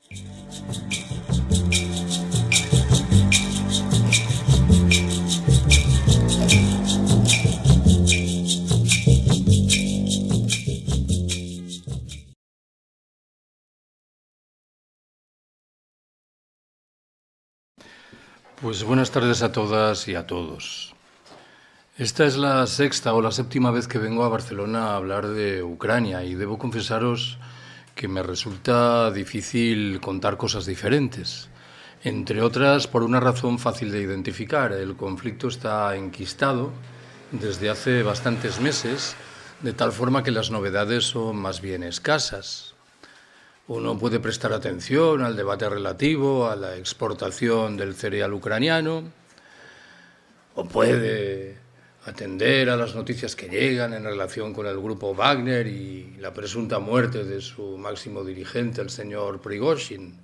Pues buenas tardes a todas y a todos. Esta es la sexta o la séptima vez que vengo a Barcelona a hablar de Ucrania y debo confesaros que me resulta difícil contar cosas diferentes. Entre otras, por una razón fácil de identificar. El conflicto está enquistado desde hace bastantes meses, de tal forma que las novedades son más bien escasas. Uno puede prestar atención al debate relativo a la exportación del cereal ucraniano, o puede atender a las noticias que llegan en relación con el grupo Wagner y la presunta muerte de su máximo dirigente, el señor Prigozhin.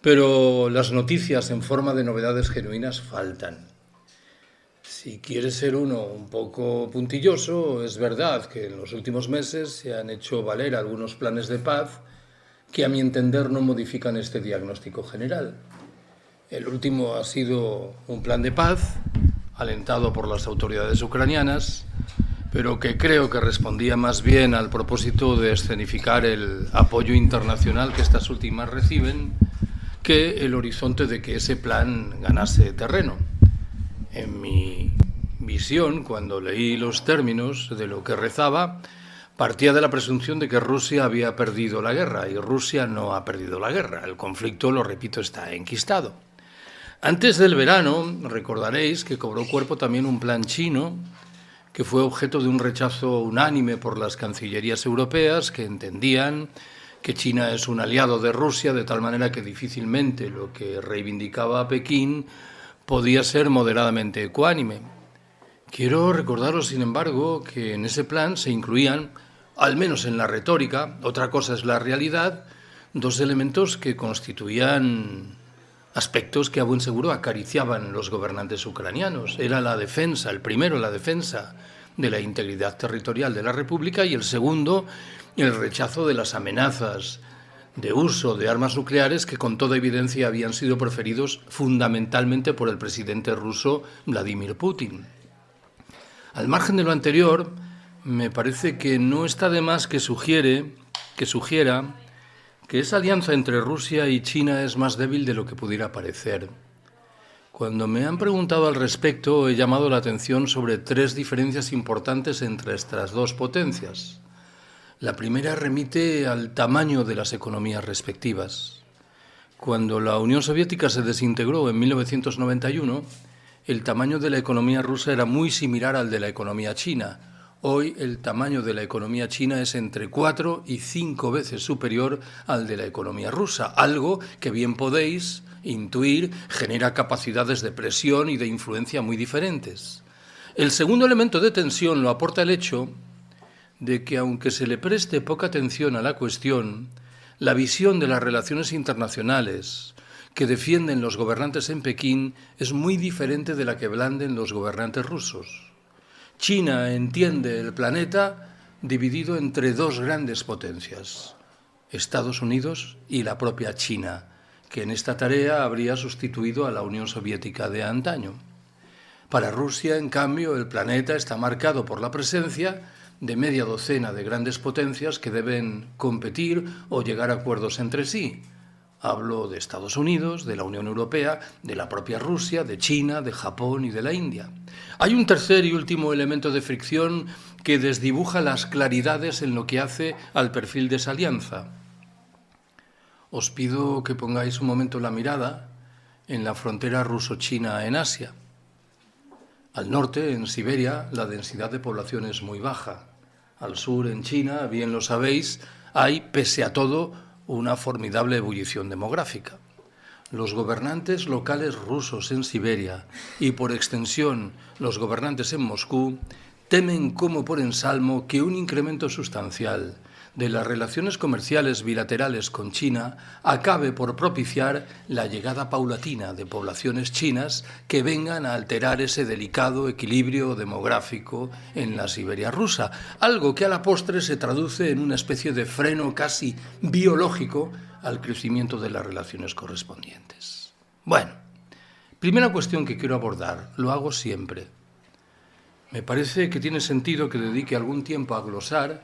Pero las noticias en forma de novedades genuinas faltan. Si quiere ser uno un poco puntilloso, es verdad que en los últimos meses se han hecho valer algunos planes de paz que a mi entender no modifican este diagnóstico general. El último ha sido un plan de paz, alentado por las autoridades ucranianas, pero que creo que respondía más bien al propósito de escenificar el apoyo internacional que estas últimas reciben, que el horizonte de que ese plan ganase terreno. En mi visión, cuando leí los términos de lo que rezaba, partía de la presunción de que Rusia había perdido la guerra, y Rusia no ha perdido la guerra. El conflicto, lo repito, está enquistado. Antes del verano, recordaréis que cobró cuerpo también un plan chino que fue objeto de un rechazo unánime por las cancillerías europeas, que entendían que China es un aliado de Rusia, de tal manera que difícilmente lo que reivindicaba Pekín podía ser moderadamente ecuánime. Quiero recordaros, sin embargo, que en ese plan se incluían, al menos en la retórica, otra cosa es la realidad, dos elementos que constituían aspectos que a buen seguro acariciaban los gobernantes ucranianos. Era la defensa, el primero, la defensa de la integridad territorial de la República, y el segundo, el rechazo de las amenazas de uso de armas nucleares que con toda evidencia habían sido proferidos fundamentalmente por el presidente ruso Vladimir Putin. Al margen de lo anterior, me parece que no está de más que sugiera que esa alianza entre Rusia y China es más débil de lo que pudiera parecer. Cuando me han preguntado al respecto, he llamado la atención sobre tres diferencias importantes entre estas dos potencias. La primera remite al tamaño de las economías respectivas. Cuando la Unión Soviética se desintegró en 1991, el tamaño de la economía rusa era muy similar al de la economía china. Hoy el tamaño de la economía china es entre 4 y 5 veces superior al de la economía rusa, algo que bien podéis intuir genera capacidades de presión y de influencia muy diferentes. El segundo elemento de tensión lo aporta el hecho de que, aunque se le preste poca atención a la cuestión, la visión de las relaciones internacionales que defienden los gobernantes en Pekín es muy diferente de la que blanden los gobernantes rusos. China entiende el planeta dividido entre dos grandes potencias, Estados Unidos y la propia China, que en esta tarea habría sustituido a la Unión Soviética de antaño. Para Rusia, en cambio, el planeta está marcado por la presencia de media docena de grandes potencias que deben competir o llegar a acuerdos entre sí. Hablo de Estados Unidos, de la Unión Europea, de la propia Rusia, de China, de Japón y de la India. Hay un tercer y último elemento de fricción que desdibuja las claridades en lo que hace al perfil de esa alianza. Os pido que pongáis un momento la mirada en la frontera ruso-china en Asia. Al norte, en Siberia, la densidad de población es muy baja. Al sur, en China, bien lo sabéis, hay, pese a todo, una formidable ebullición demográfica. Los gobernantes locales rusos en Siberia y, por extensión, los gobernantes en Moscú temen como por ensalmo que un incremento sustancial de las relaciones comerciales bilaterales con China acabe por propiciar la llegada paulatina de poblaciones chinas que vengan a alterar ese delicado equilibrio demográfico en la Siberia rusa, algo que a la postre se traduce en una especie de freno casi biológico al crecimiento de las relaciones correspondientes. Bueno, primera cuestión que quiero abordar, lo hago siempre. Me parece que tiene sentido que dedique algún tiempo a glosar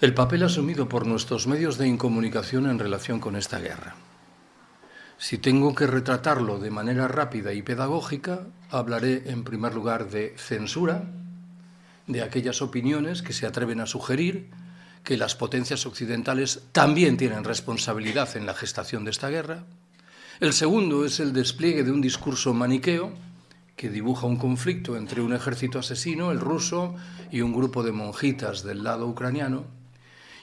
el papel asumido por nuestros medios de comunicación en relación con esta guerra. Si tengo que retratarlo de manera rápida y pedagógica, hablaré en primer lugar de censura, de aquellas opiniones que se atreven a sugerir que las potencias occidentales también tienen responsabilidad en la gestación de esta guerra. El segundo es el despliegue de un discurso maniqueo que dibuja un conflicto entre un ejército asesino, el ruso, y un grupo de monjitas del lado ucraniano.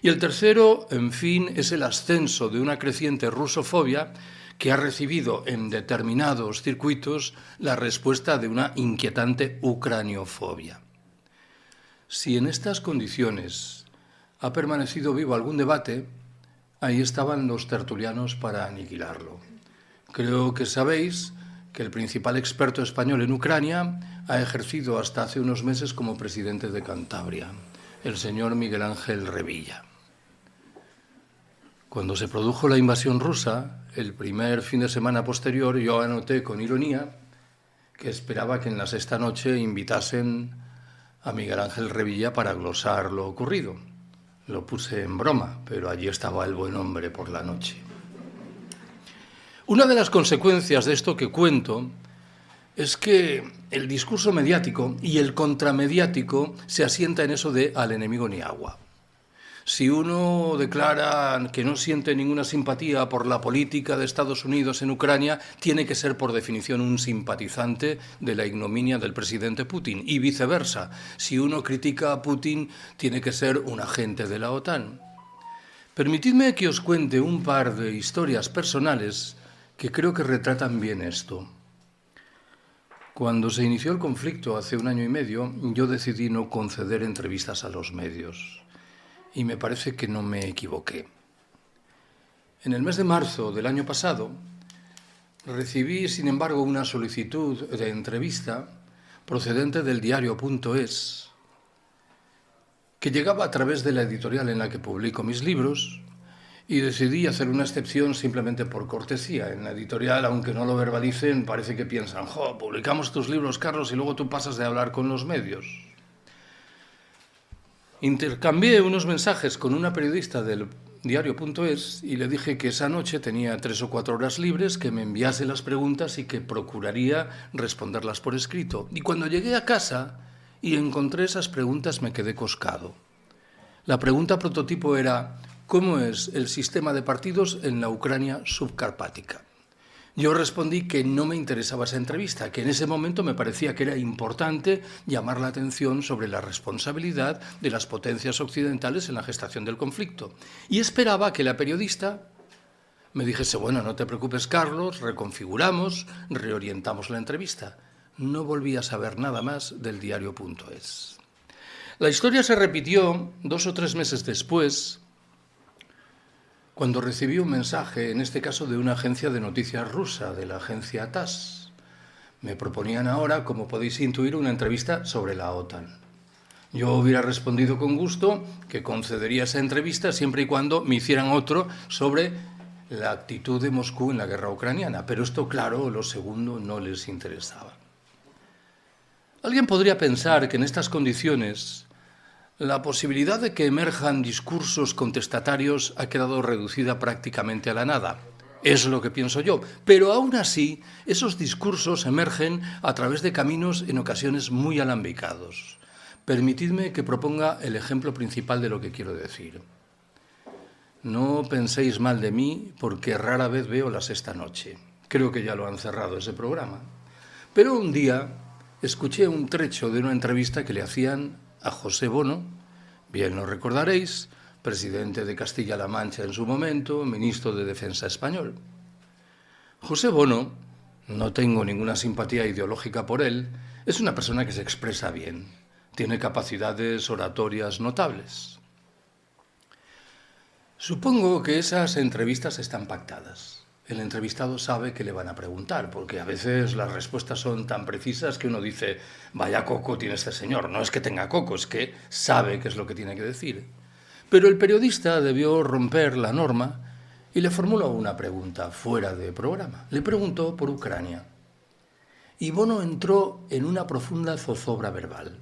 Y el tercero, en fin, es el ascenso de una creciente rusofobia que ha recibido en determinados circuitos la respuesta de una inquietante ucraniofobia. Si en estas condiciones ha permanecido vivo algún debate, ahí estaban los tertulianos para aniquilarlo. Creo que sabéis que el principal experto español en Ucrania ha ejercido hasta hace unos meses como presidente de Cantabria, el señor Miguel Ángel Revilla. Cuando se produjo la invasión rusa, el primer fin de semana posterior, yo anoté con ironía que esperaba que en la sexta noche invitasen a Miguel Ángel Revilla para glosar lo ocurrido. Lo puse en broma, pero allí estaba el buen hombre por la noche. Una de las consecuencias de esto que cuento es que el discurso mediático y el contramediático se asienta en eso de al enemigo ni agua. Si uno declara que no siente ninguna simpatía por la política de Estados Unidos en Ucrania, tiene que ser por definición un simpatizante de la ignominia del presidente Putin, y viceversa. Si uno critica a Putin, tiene que ser un agente de la OTAN. Permitidme que os cuente un par de historias personales que creo que retratan bien esto. Cuando se inició el conflicto hace 1 año y medio, yo decidí no conceder entrevistas a los medios. Y me parece que no me equivoqué. En el mes de marzo del año pasado, recibí, sin embargo, una solicitud de entrevista procedente del diario.es, que llegaba a través de la editorial en la que publico mis libros, y decidí hacer una excepción simplemente por cortesía. En la editorial, aunque no lo verbalicen, parece que piensan, publicamos tus libros, Carlos, y luego tú pasas de hablar con los medios. Intercambié unos mensajes con una periodista del diario.es y le dije que esa noche tenía 3 o 4 horas libres, que me enviase las preguntas y que procuraría responderlas por escrito. Y cuando llegué a casa y encontré esas preguntas me quedé coscado. La pregunta prototipo era, ¿cómo es el sistema de partidos en la Ucrania subcarpática? Yo respondí que no me interesaba esa entrevista, que en ese momento me parecía que era importante llamar la atención sobre la responsabilidad de las potencias occidentales en la gestación del conflicto. Y esperaba que la periodista me dijese, bueno, no te preocupes, Carlos, reconfiguramos, reorientamos la entrevista. No volví a saber nada más del diario.es. La historia se repitió 2 o 3 meses después, cuando recibí un mensaje, en este caso de una agencia de noticias rusa, de la agencia TASS. Me proponían ahora, como podéis intuir, una entrevista sobre la OTAN. Yo hubiera respondido con gusto que concedería esa entrevista siempre y cuando me hicieran otro sobre la actitud de Moscú en la guerra ucraniana, pero esto, claro, lo segundo no les interesaba. Alguien podría pensar que en estas condiciones la posibilidad de que emerjan discursos contestatarios ha quedado reducida prácticamente a la nada. Es lo que pienso yo. Pero aún así, esos discursos emergen a través de caminos en ocasiones muy alambicados. Permitidme que proponga el ejemplo principal de lo que quiero decir. No penséis mal de mí porque rara vez veo La Sexta Noche. Creo que ya lo han cerrado ese programa. Pero un día escuché un trecho de una entrevista que le hacían a José Bono, bien lo recordaréis, presidente de Castilla-La Mancha en su momento, ministro de Defensa español. José Bono, no tengo ninguna simpatía ideológica por él, es una persona que se expresa bien, tiene capacidades oratorias notables. Supongo que esas entrevistas están pactadas. El entrevistado sabe que le van a preguntar, porque a veces las respuestas son tan precisas que uno dice, vaya coco tiene este señor. No es que tenga coco, es que sabe qué es lo que tiene que decir. Pero el periodista debió romper la norma y le formuló una pregunta fuera de programa. Le preguntó por Ucrania. Y Bono entró en una profunda zozobra verbal.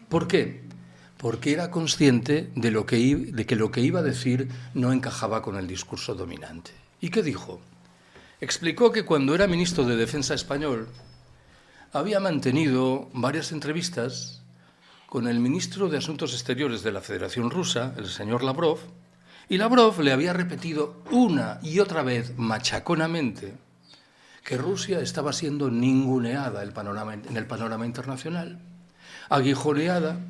¿Por qué? Porque era consciente de que lo que iba a decir no encajaba con el discurso dominante. ¿Y qué dijo? Explicó que cuando era ministro de Defensa español había mantenido varias entrevistas con el ministro de Asuntos Exteriores de la Federación Rusa, el señor Lavrov, y Lavrov le había repetido una y otra vez machaconamente que Rusia estaba siendo ninguneada en el panorama internacional, aguijoneada,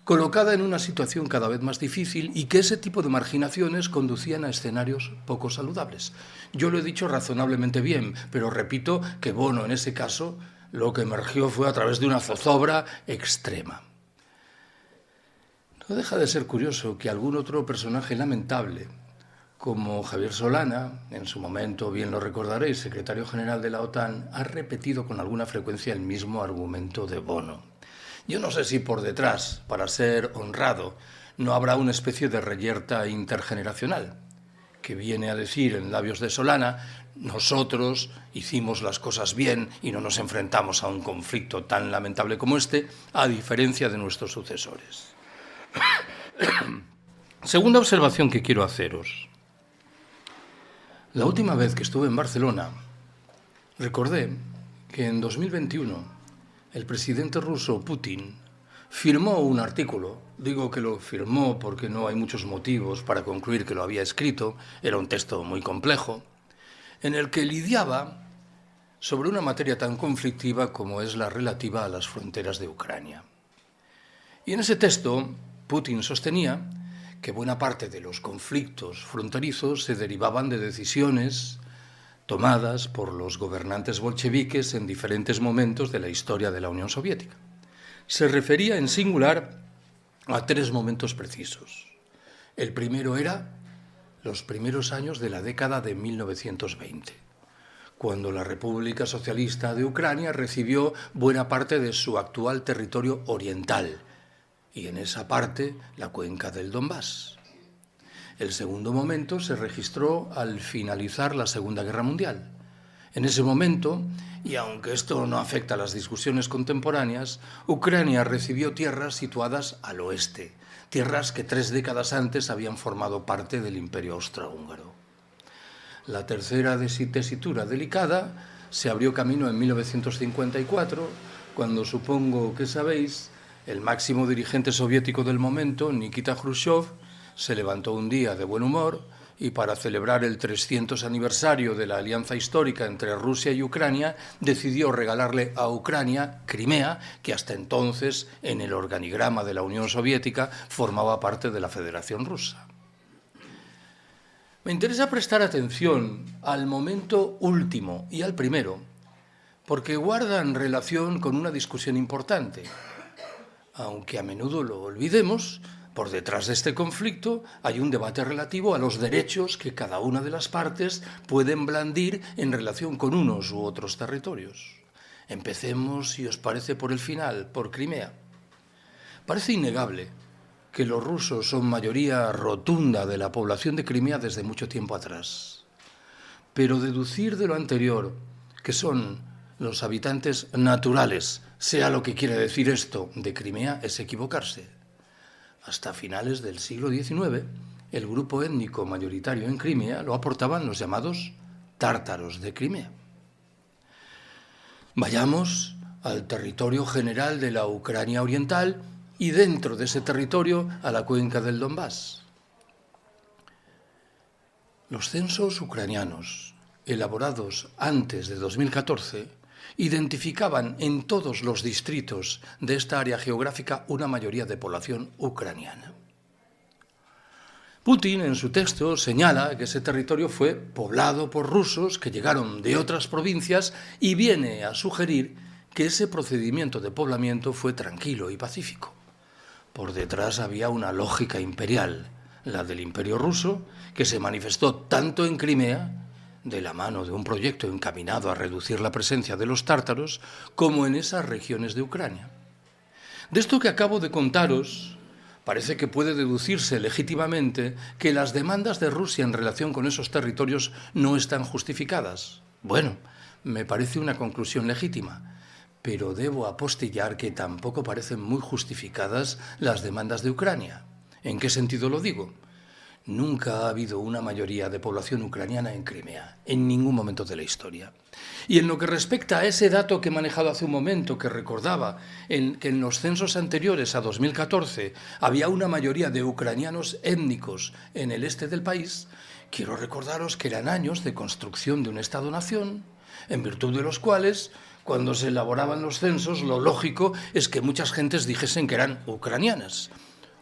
colocada en una situación cada vez más difícil y que ese tipo de marginaciones conducían a escenarios poco saludables. Yo lo he dicho razonablemente bien, pero repito que Bono en ese caso lo que emergió fue a través de una zozobra extrema. No deja de ser curioso que algún otro personaje lamentable, como Javier Solana, en su momento, bien lo recordaréis, secretario general de la OTAN, ha repetido con alguna frecuencia el mismo argumento de Bono. Yo no sé si por detrás, para ser honrado, no habrá una especie de reyerta intergeneracional, que viene a decir en labios de Solana: nosotros hicimos las cosas bien y no nos enfrentamos a un conflicto tan lamentable como este, a diferencia de nuestros sucesores. Segunda observación que quiero haceros. La última vez que estuve en Barcelona, recordé que en 2021 el presidente ruso Putin firmó un artículo. Digo que lo firmó porque no hay muchos motivos para concluir que lo había escrito, era un texto muy complejo, en el que lidiaba sobre una materia tan conflictiva como es la relativa a las fronteras de Ucrania. Y en ese texto, Putin sostenía que buena parte de los conflictos fronterizos se derivaban de decisiones tomadas por los gobernantes bolcheviques en diferentes momentos de la historia de la Unión Soviética. Se refería en singular a tres momentos precisos. El primero era los primeros años de la década de 1920, cuando la República Socialista de Ucrania recibió buena parte de su actual territorio oriental, y en esa parte la cuenca del Donbass. El segundo momento se registró al finalizar la Segunda Guerra Mundial. En ese momento, y aunque esto no afecta a las discusiones contemporáneas, Ucrania recibió tierras situadas al oeste, tierras que 3 décadas antes habían formado parte del Imperio Austrohúngaro. La tercera tesitura delicada se abrió camino en 1954, cuando supongo que sabéis, el máximo dirigente soviético del momento, Nikita Khrushchev, se levantó un día de buen humor y para celebrar el 300 aniversario de la alianza histórica entre Rusia y Ucrania, decidió regalarle a Ucrania Crimea, que hasta entonces, en el organigrama de la Unión Soviética, formaba parte de la Federación Rusa. Me interesa prestar atención al momento último y al primero, porque guardan relación con una discusión importante. Aunque a menudo lo olvidemos, por detrás de este conflicto hay un debate relativo a los derechos que cada una de las partes pueden blandir en relación con unos u otros territorios. Empecemos, si os parece, por el final, por Crimea. Parece innegable que los rusos son mayoría rotunda de la población de Crimea desde mucho tiempo atrás. Pero deducir de lo anterior que son los habitantes naturales, sea lo que quiere decir esto, de Crimea, es equivocarse. Hasta finales del siglo XIX, el grupo étnico mayoritario en Crimea lo aportaban los llamados tártaros de Crimea. Vayamos al territorio general de la Ucrania oriental y dentro de ese territorio a la cuenca del Donbass. Los censos ucranianos, elaborados antes de 2014, identificaban en todos los distritos de esta área geográfica una mayoría de población ucraniana. Putin, en su texto, señala que ese territorio fue poblado por rusos que llegaron de otras provincias y viene a sugerir que ese procedimiento de poblamiento fue tranquilo y pacífico. Por detrás había una lógica imperial, la del Imperio ruso, que se manifestó tanto en Crimea, de la mano de un proyecto encaminado a reducir la presencia de los tártaros, como en esas regiones de Ucrania. De esto que acabo de contaros, parece que puede deducirse legítimamente que las demandas de Rusia en relación con esos territorios no están justificadas. Bueno, me parece una conclusión legítima, pero debo apostillar que tampoco parecen muy justificadas las demandas de Ucrania. ¿En qué sentido lo digo? Nunca ha habido una mayoría de población ucraniana en Crimea, en ningún momento de la historia. Y en lo que respecta a ese dato que he manejado hace un momento, que recordaba que en los censos anteriores a 2014 había una mayoría de ucranianos étnicos en el este del país, quiero recordaros que eran años de construcción de un Estado-nación, en virtud de los cuales, cuando se elaboraban los censos, lo lógico es que muchas gentes dijesen que eran ucranianas.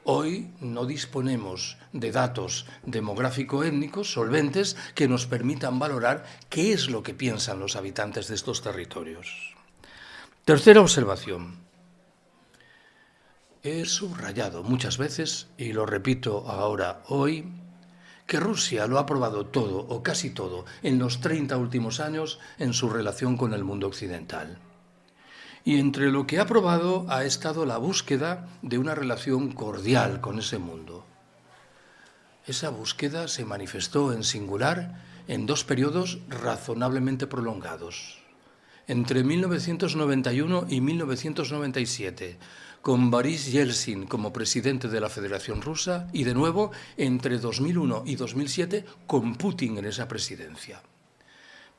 Hoy no disponemos de datos demográfico-étnicos solventes que nos permitan valorar qué es lo que piensan los habitantes de estos territorios. Tercera observación. He subrayado muchas veces, y lo repito ahora hoy, que Rusia lo ha probado todo o casi todo en los 30 últimos años en su relación con el mundo occidental. Y entre lo que ha probado ha estado la búsqueda de una relación cordial con ese mundo. Esa búsqueda se manifestó en singular en dos periodos razonablemente prolongados. Entre 1991 y 1997, con Boris Yeltsin como presidente de la Federación Rusa, y de nuevo entre 2001 y 2007 con Putin en esa presidencia.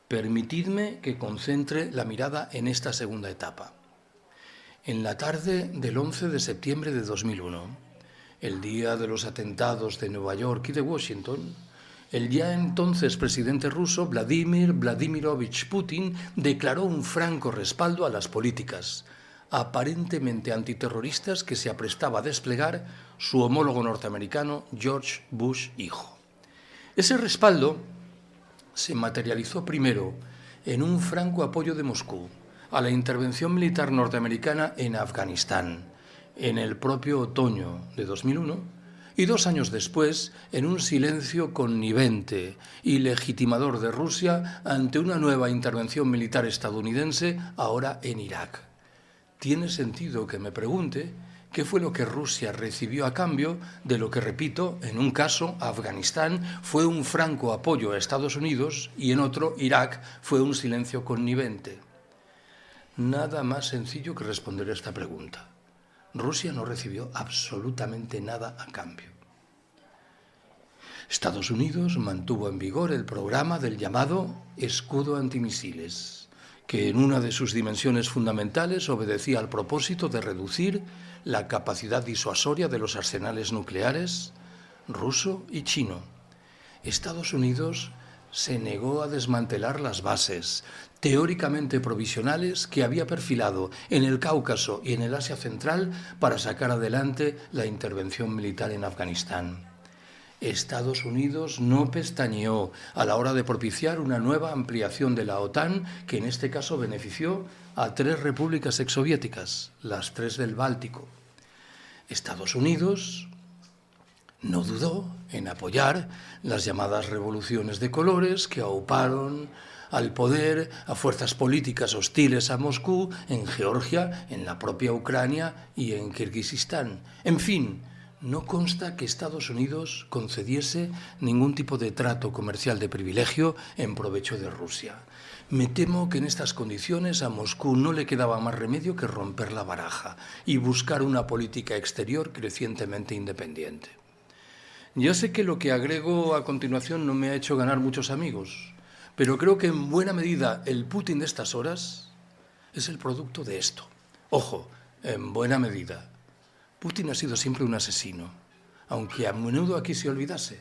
Permitidme que concentre la mirada en esta segunda etapa. En la tarde del 11 de septiembre de 2001, el día de los atentados de Nueva York y de Washington, el ya entonces presidente ruso Vladimir Vladimirovich Putin declaró un franco respaldo a las políticas aparentemente antiterroristas que se aprestaba a desplegar su homólogo norteamericano George Bush hijo. Ese respaldo se materializó primero en un franco apoyo de Moscú a la intervención militar norteamericana en Afganistán en el propio otoño de 2001 y 2 años después en un silencio connivente y legitimador de Rusia ante una nueva intervención militar estadounidense ahora en Irak. Tiene sentido que me pregunte qué fue lo que Rusia recibió a cambio de lo que, repito, en un caso, Afganistán, fue un franco apoyo a Estados Unidos y en otro, Irak, fue un silencio connivente. Nada más sencillo que responder a esta pregunta. Rusia no recibió absolutamente nada a cambio. Estados Unidos mantuvo en vigor el programa del llamado escudo antimisiles, que en una de sus dimensiones fundamentales obedecía al propósito de reducir la capacidad disuasoria de los arsenales nucleares ruso y chino. Estados Unidos se negó a desmantelar las bases teóricamente provisionales que había perfilado en el Cáucaso y en el Asia Central para sacar adelante la intervención militar en Afganistán. Estados Unidos no pestañeó a la hora de propiciar una nueva ampliación de la OTAN que en este caso benefició a 3 repúblicas exsoviéticas, las 3 del Báltico. Estados Unidos no dudó en apoyar las llamadas revoluciones de colores que auparon al poder a fuerzas políticas hostiles a Moscú en Georgia, en la propia Ucrania y en Kirguistán. En fin, no consta que Estados Unidos concediese ningún tipo de trato comercial de privilegio en provecho de Rusia. Me temo que en estas condiciones a Moscú no le quedaba más remedio que romper la baraja y buscar una política exterior crecientemente independiente. Ya sé que lo que agrego a continuación no me ha hecho ganar muchos amigos, pero creo que en buena medida el Putin de estas horas es el producto de esto. Ojo, en buena medida. Putin ha sido siempre un asesino, aunque a menudo aquí se olvidase.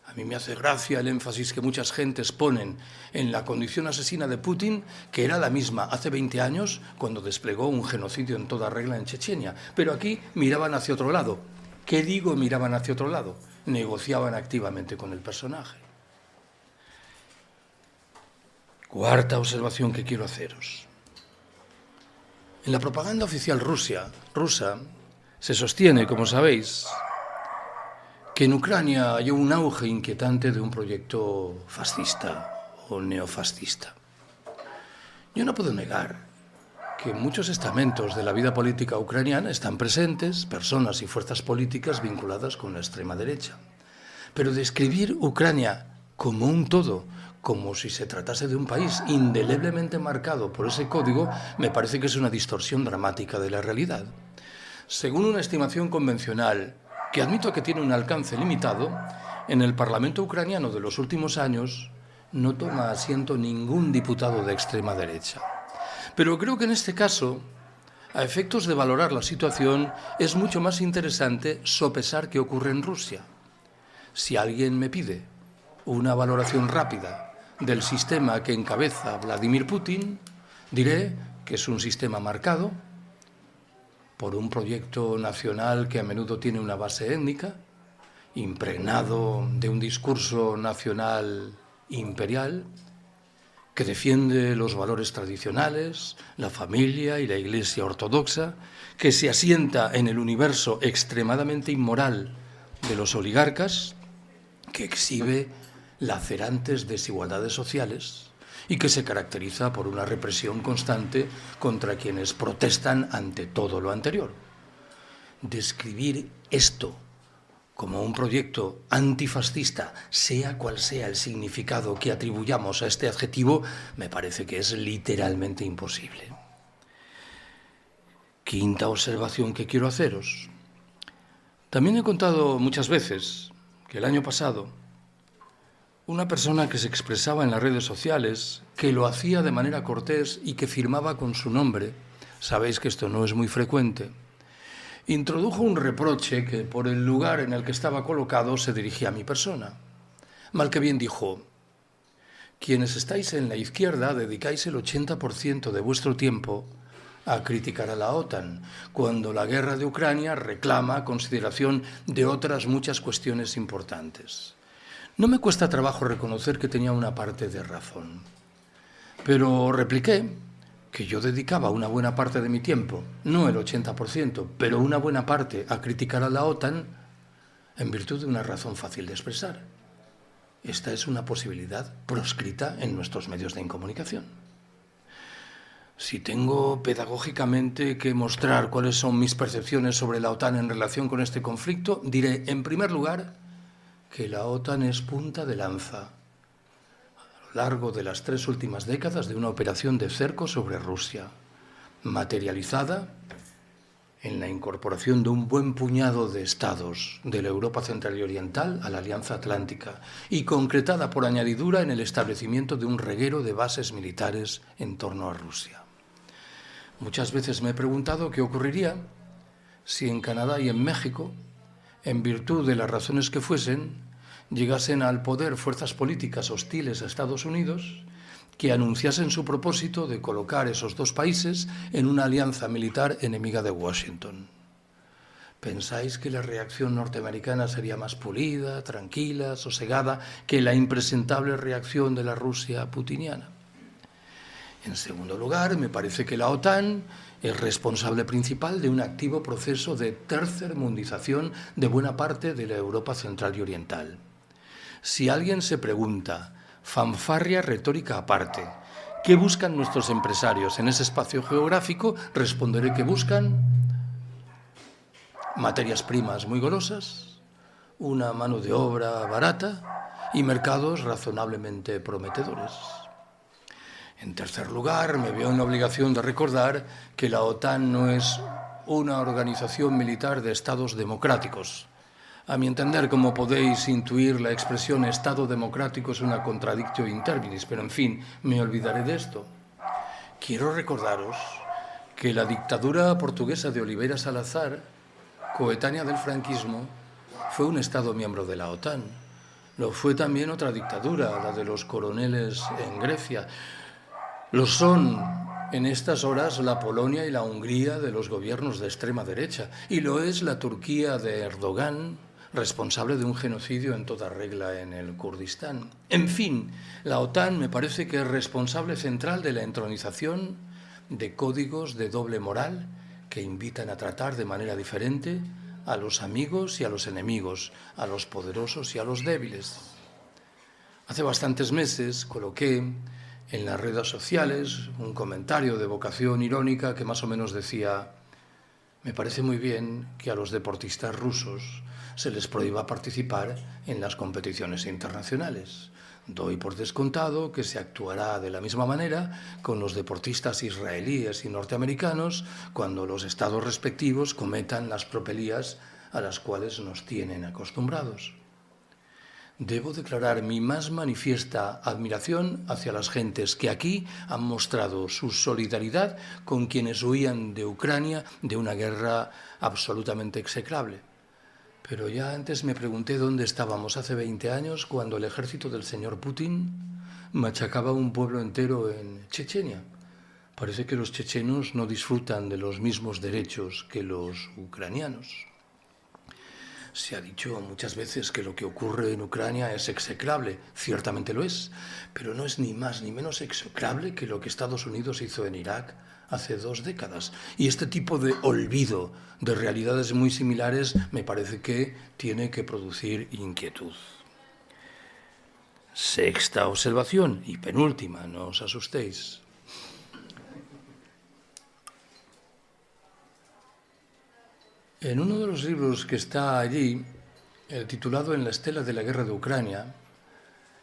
A mí me hace gracia el énfasis que muchas gentes ponen en la condición asesina de Putin, que era la misma hace 20 años cuando desplegó un genocidio en toda regla en Chechenia. Pero aquí miraban hacia otro lado. ¿Qué digo miraban hacia otro lado? Negociaban activamente con el personaje. Cuarta observación que quiero haceros. En la propaganda oficial rusa se sostiene, como sabéis, que en Ucrania hay un auge inquietante de un proyecto fascista o neofascista. Yo no puedo negar que en muchos estamentos de la vida política ucraniana están presentes personas y fuerzas políticas vinculadas con la extrema derecha. Pero describir Ucrania como un todo, como si se tratase de un país indeleblemente marcado por ese código, me parece que es una distorsión dramática de la realidad. Según una estimación convencional, que admito que tiene un alcance limitado, en el Parlamento ucraniano de los últimos años no toma asiento ningún diputado de extrema derecha. Pero creo que en este caso, a efectos de valorar la situación, es mucho más interesante sopesar qué ocurre en Rusia. Si alguien me pide una valoración rápida del sistema que encabeza Vladimir Putin, diré que es un sistema marcado por un proyecto nacional que a menudo tiene una base étnica, impregnado de un discurso nacional imperial, que defiende los valores tradicionales, la familia y la Iglesia ortodoxa, que se asienta en el universo extremadamente inmoral de los oligarcas, que exhibe lacerantes desigualdades sociales y que se caracteriza por una represión constante contra quienes protestan ante todo lo anterior. Describir esto como un proyecto antifascista, sea cual sea el significado que atribuyamos a este adjetivo, me parece que es literalmente imposible. Quinta observación que quiero haceros. También he contado muchas veces que el año pasado una persona que se expresaba en las redes sociales, que lo hacía de manera cortés y que firmaba con su nombre, sabéis que esto no es muy frecuente, introdujo un reproche que por el lugar en el que estaba colocado se dirigía a mi persona. Mal que bien dijo: quienes estáis en la izquierda dedicáis el 80% de vuestro tiempo a criticar a la OTAN, cuando la guerra de Ucrania reclama consideración de otras muchas cuestiones importantes. No me cuesta trabajo reconocer que tenía una parte de razón, pero repliqué que yo dedicaba una buena parte de mi tiempo, no el 80%, pero una buena parte a criticar a la OTAN en virtud de una razón fácil de expresar. Esta es una posibilidad proscrita en nuestros medios de comunicación. Si tengo pedagógicamente que mostrar cuáles son mis percepciones sobre la OTAN en relación con este conflicto, diré, en primer lugar, que la OTAN es punta de lanza largo de las 3 últimas décadas de una operación de cerco sobre Rusia, materializada en la incorporación de un buen puñado de estados de la Europa Central y Oriental a la Alianza Atlántica y concretada por añadidura en el establecimiento de un reguero de bases militares en torno a Rusia. Muchas veces me he preguntado qué ocurriría si en Canadá y en México, en virtud de las razones que fuesen, llegasen al poder fuerzas políticas hostiles a Estados Unidos que anunciasen su propósito de colocar esos dos países en una alianza militar enemiga de Washington. ¿Pensáis que la reacción norteamericana sería más pulida, tranquila, sosegada que la impresentable reacción de la Rusia putiniana? En segundo lugar, me parece que la OTAN es responsable principal de un activo proceso de tercermundización de buena parte de la Europa Central y Oriental. Si alguien se pregunta, fanfarria retórica aparte, ¿qué buscan nuestros empresarios en ese espacio geográfico?, responderé que buscan materias primas muy golosas, una mano de obra barata y mercados razonablemente prometedores. En tercer lugar, me veo en la obligación de recordar que la OTAN no es una organización militar de estados democráticos. A mi entender, como podéis intuir, la expresión Estado democrático es una contradictio in terminis, pero en fin, me olvidaré de esto. Quiero recordaros que la dictadura portuguesa de Oliveira Salazar, coetánea del franquismo, fue un Estado miembro de la OTAN. Lo fue también otra dictadura, la de los coroneles en Grecia. Lo son en estas horas la Polonia y la Hungría de los gobiernos de extrema derecha, y lo es la Turquía de Erdogan, responsable de un genocidio en toda regla en el Kurdistán. En fin, la OTAN me parece que es responsable central de la entronización de códigos de doble moral que invitan a tratar de manera diferente a los amigos y a los enemigos, a los poderosos y a los débiles. Hace bastantes meses coloqué en las redes sociales un comentario de vocación irónica que más o menos decía: me parece muy bien que a los deportistas rusos se les prohíba participar en las competiciones internacionales. Doy por descontado que se actuará de la misma manera con los deportistas israelíes y norteamericanos cuando los estados respectivos cometan las tropelías a las cuales nos tienen acostumbrados. Debo declarar mi más manifiesta admiración hacia las gentes que aquí han mostrado su solidaridad con quienes huían de Ucrania de una guerra absolutamente execrable. Pero ya antes me pregunté dónde estábamos hace 20 años cuando el ejército del señor Putin machacaba un pueblo entero en Chechenia. Parece que los chechenos no disfrutan de los mismos derechos que los ucranianos. Se ha dicho muchas veces que lo que ocurre en Ucrania es execrable. Ciertamente lo es, pero no es ni más ni menos execrable que lo que Estados Unidos hizo en Irak hace 2 décadas. Y este tipo de olvido de realidades muy similares me parece que tiene que producir inquietud. Sexta observación y penúltima, no os asustéis. En uno de los libros que está allí, titulado En la estela de la guerra de Ucrania,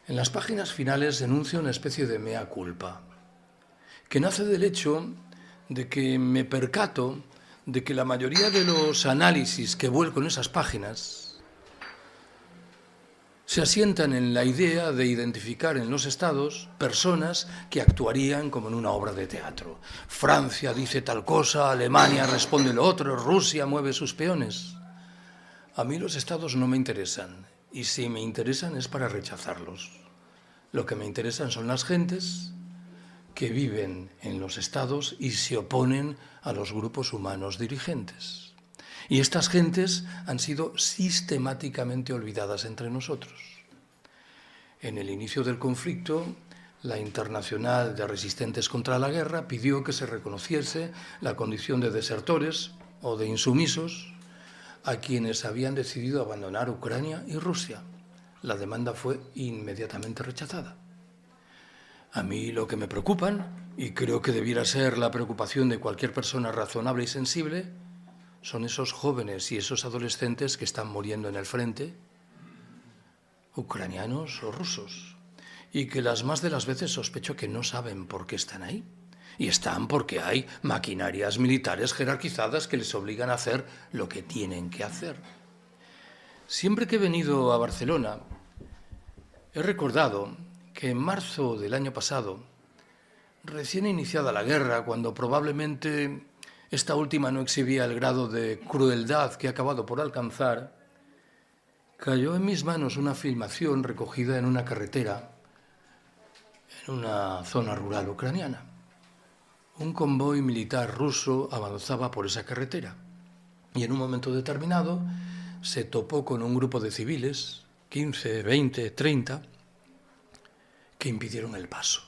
en las páginas finales enuncia una especie de mea culpa, que nace del hecho de que me percato de que la mayoría de los análisis que vuelco en esas páginas se asientan en la idea de identificar en los estados personas que actuarían como en una obra de teatro. Francia dice tal cosa, Alemania responde lo otro, Rusia mueve sus peones. A mí los estados no me interesan, y si me interesan es para rechazarlos. Lo que me interesan son las gentes que viven en los estados y se oponen a los grupos humanos dirigentes. Y estas gentes han sido sistemáticamente olvidadas entre nosotros. En el inicio del conflicto, la Internacional de Resistentes contra la Guerra pidió que se reconociese la condición de desertores o de insumisos a quienes habían decidido abandonar Ucrania y Rusia. La demanda fue inmediatamente rechazada. A mí lo que me preocupan, y creo que debiera ser la preocupación de cualquier persona razonable y sensible, son esos jóvenes y esos adolescentes que están muriendo en el frente, ucranianos o rusos, y que las más de las veces sospecho que no saben por qué están ahí. Y están porque hay maquinarias militares jerarquizadas que les obligan a hacer lo que tienen que hacer. Siempre que he venido a Barcelona, he recordado que en marzo del año pasado, recién iniciada la guerra, cuando probablemente esta última no exhibía el grado de crueldad que ha acabado por alcanzar, cayó en mis manos una filmación recogida en una carretera en una zona rural ucraniana. Un convoy militar ruso avanzaba por esa carretera y en un momento determinado se topó con un grupo de civiles, 15, 20, 30, que impidieron el paso.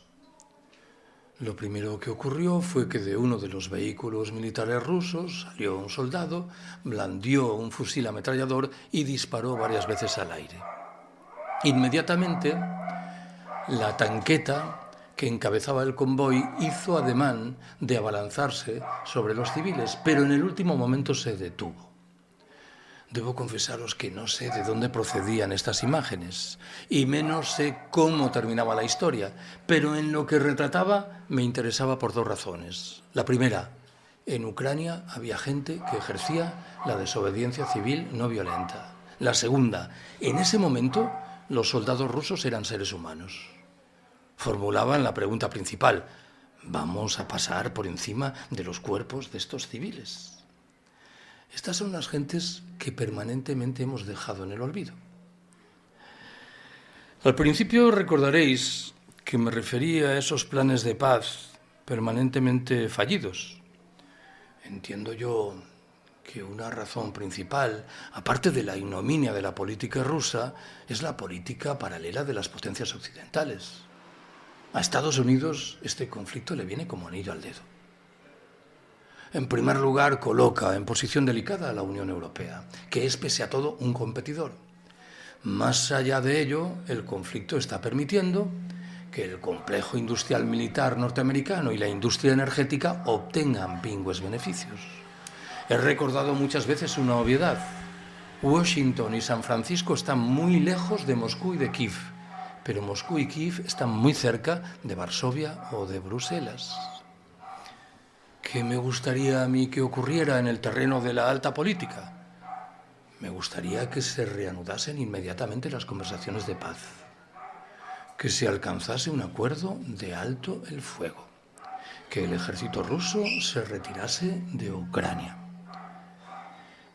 Lo primero que ocurrió fue que de uno de los vehículos militares rusos salió un soldado, blandió un fusil ametrallador y disparó varias veces al aire. Inmediatamente, la tanqueta que encabezaba el convoy hizo ademán de abalanzarse sobre los civiles, pero en el último momento se detuvo. Debo confesaros que no sé de dónde procedían estas imágenes y menos sé cómo terminaba la historia, pero en lo que retrataba me interesaba por 2 razones. La primera, en Ucrania había gente que ejercía la desobediencia civil no violenta. La segunda, en ese momento los soldados rusos eran seres humanos. Formulaban la pregunta principal: ¿vamos a pasar por encima de los cuerpos de estos civiles? Estas son las gentes que permanentemente hemos dejado en el olvido. Al principio recordaréis que me refería a esos planes de paz permanentemente fallidos. Entiendo yo que una razón principal, aparte de la ignominia de la política rusa, es la política paralela de las potencias occidentales. A Estados Unidos este conflicto le viene como anillo al dedo. En primer lugar, coloca en posición delicada a la Unión Europea, que es pese a todo un competidor. Más allá de ello, el conflicto está permitiendo que el complejo industrial militar norteamericano y la industria energética obtengan pingües beneficios. He recordado muchas veces una obviedad. Washington y San Francisco están muy lejos de Moscú y de Kiev, pero Moscú y Kiev están muy cerca de Varsovia o de Bruselas. ¿Qué me gustaría a mí que ocurriera en el terreno de la alta política? Me gustaría que se reanudasen inmediatamente las conversaciones de paz, que se alcanzase un acuerdo de alto el fuego, que el ejército ruso se retirase de Ucrania,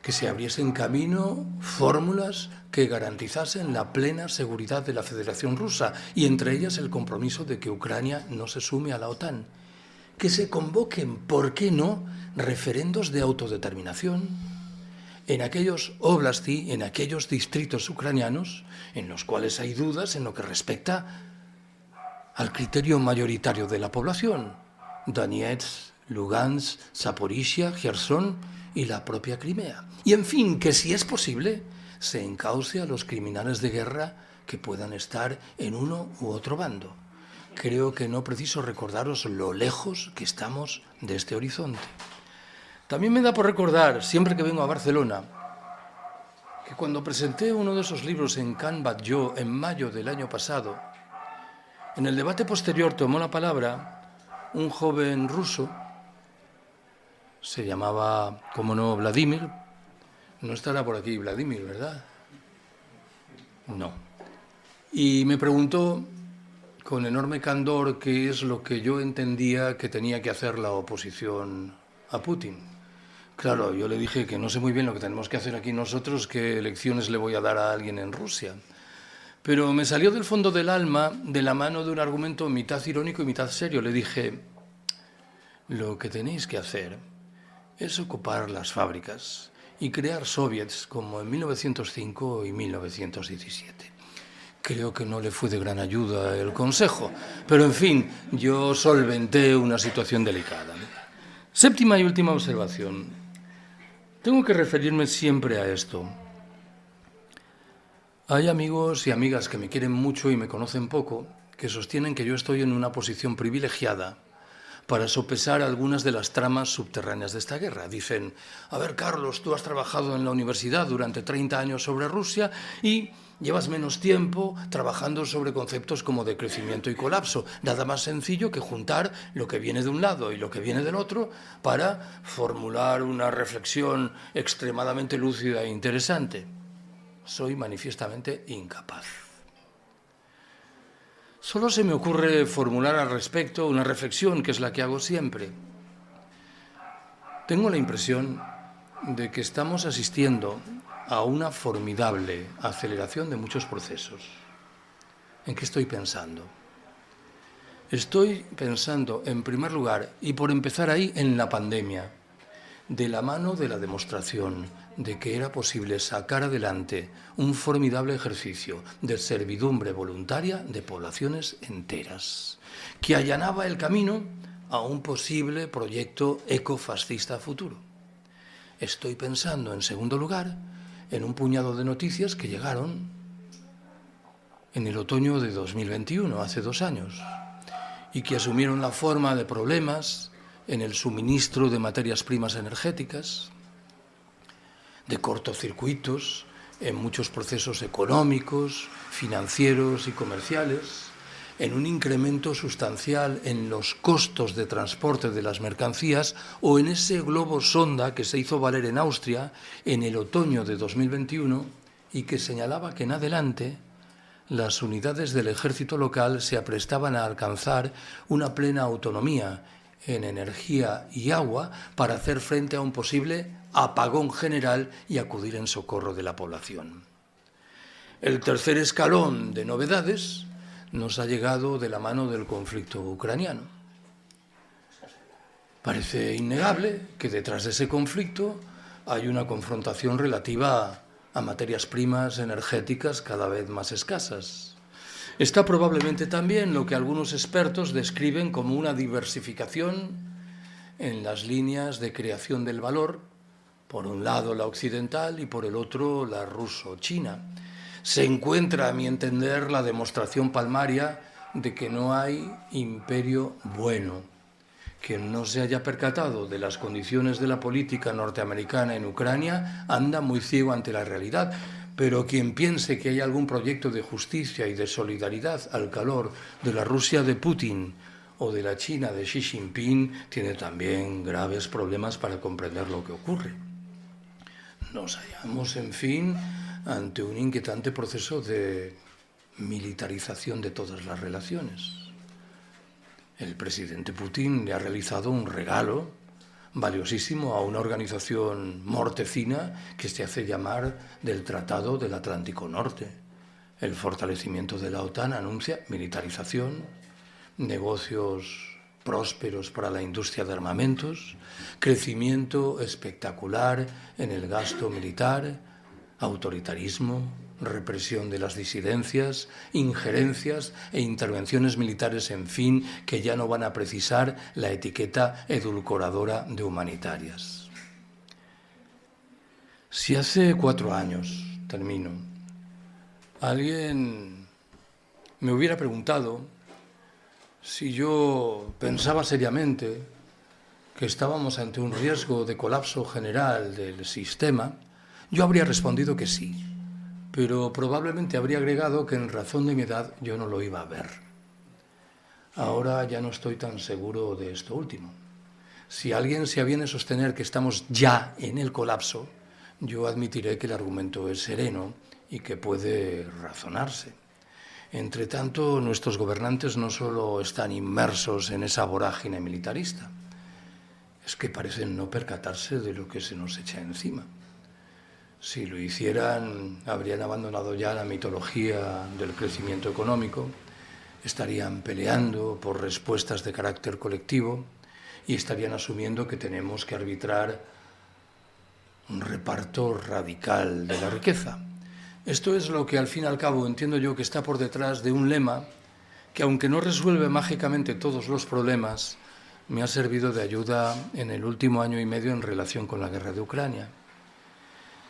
que se abriesen camino fórmulas que garantizasen la plena seguridad de la Federación Rusa y entre ellas el compromiso de que Ucrania no se sume a la OTAN, que se convoquen, ¿por qué no?, referendos de autodeterminación en aquellos oblasti, en aquellos distritos ucranianos en los cuales hay dudas en lo que respecta al criterio mayoritario de la población: Donetsk, Lugansk, Zaporizhia, Jersón y la propia Crimea. Y en fin, que si es posible, se encauce a los criminales de guerra que puedan estar en uno u otro bando. Creo que no preciso recordaros lo lejos que estamos de este horizonte. También me da por recordar, siempre que vengo a Barcelona, que cuando presenté uno de esos libros en Can Batlló en mayo del año pasado, en el debate posterior tomó la palabra un joven ruso, se llamaba, como no, Vladimir. No estará por aquí Vladimir, ¿verdad? No. Y me preguntó con enorme candor qué es lo que yo entendía que tenía que hacer la oposición a Putin. Claro, yo le dije que no sé muy bien lo que tenemos que hacer aquí nosotros, qué lecciones le voy a dar a alguien en Rusia. Pero me salió del fondo del alma, de la mano de un argumento mitad irónico y mitad serio. Le dije, lo que tenéis que hacer es ocupar las fábricas y crear soviets como en 1905 y 1917. Creo que no le fue de gran ayuda el consejo, pero en fin, yo solventé una situación delicada. Séptima y última observación. Tengo que referirme siempre a esto. Hay amigos y amigas que me quieren mucho y me conocen poco, que sostienen que yo estoy en una posición privilegiada para sopesar algunas de las tramas subterráneas de esta guerra. Dicen, a ver, Carlos, tú has trabajado en la universidad durante 30 años sobre Rusia y llevas menos tiempo trabajando sobre conceptos como de crecimiento y colapso. Nada más sencillo que juntar lo que viene de un lado y lo que viene del otro para formular una reflexión extremadamente lúcida e interesante. Soy manifiestamente incapaz. Solo se me ocurre formular al respecto una reflexión, que es la que hago siempre. Tengo la impresión de que estamos asistiendo a una formidable aceleración de muchos procesos. ¿En qué estoy pensando? Estoy pensando, en primer lugar, y por empezar ahí, en la pandemia, de la mano de la demostración de que era posible sacar adelante un formidable ejercicio de servidumbre voluntaria de poblaciones enteras, que allanaba el camino a un posible proyecto ecofascista futuro. Estoy pensando, en segundo lugar, en un puñado de noticias que llegaron en el otoño de 2021, hace 2 años, y que asumieron la forma de problemas en el suministro de materias primas energéticas, de cortocircuitos en muchos procesos económicos, financieros y comerciales, en un incremento sustancial en los costos de transporte de las mercancías o en ese globo sonda que se hizo valer en Austria en el otoño de 2021 y que señalaba que en adelante las unidades del ejército local se aprestaban a alcanzar una plena autonomía en energía y agua para hacer frente a un posible apagón general y acudir en socorro de la población. El tercer escalón de novedades nos ha llegado de la mano del conflicto ucraniano. Parece innegable que detrás de ese conflicto hay una confrontación relativa a materias primas energéticas cada vez más escasas. Está probablemente también lo que algunos expertos describen como una diversificación en las líneas de creación del valor, por un lado la occidental y por el otro la ruso-china. Se encuentra, a mi entender, la demostración palmaria de que no hay imperio bueno. Quien no se haya percatado de las condiciones de la política norteamericana en Ucrania anda muy ciego ante la realidad. Pero quien piense que hay algún proyecto de justicia y de solidaridad al calor de la Rusia de Putin o de la China de Xi Jinping tiene también graves problemas para comprender lo que ocurre. Nos hallamos, en fin, ante un inquietante proceso de militarización de todas las relaciones. El presidente Putin le ha realizado un regalo valiosísimo a una organización mortecina que se hace llamar del Tratado del Atlántico Norte. El fortalecimiento de la OTAN anuncia militarización, negocios prósperos para la industria de armamentos, crecimiento espectacular en el gasto militar, autoritarismo, represión de las disidencias, injerencias e intervenciones militares, en fin, que ya no van a precisar la etiqueta edulcoradora de humanitarias. Si hace 4 años, termino, alguien me hubiera preguntado si yo pensaba seriamente que estábamos ante un riesgo de colapso general del sistema, yo habría respondido que sí, pero probablemente habría agregado que en razón de mi edad yo no lo iba a ver. Ahora ya no estoy tan seguro de esto último. Si alguien se aviene a sostener que estamos ya en el colapso, yo admitiré que el argumento es sereno y que puede razonarse. Entre tanto, nuestros gobernantes no solo están inmersos en esa vorágine militarista, es que parecen no percatarse de lo que se nos echa encima. Si lo hicieran, habrían abandonado ya la mitología del crecimiento económico, estarían peleando por respuestas de carácter colectivo y estarían asumiendo que tenemos que arbitrar un reparto radical de la riqueza. Esto es lo que al fin y al cabo entiendo yo que está por detrás de un lema que, aunque no resuelve mágicamente todos los problemas, me ha servido de ayuda en el último año y medio en relación con la guerra de Ucrania.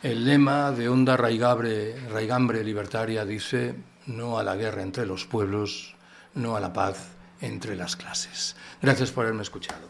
El lema de honda raigambre libertaria dice: no a la guerra entre los pueblos, no a la paz entre las clases. Gracias por haberme escuchado.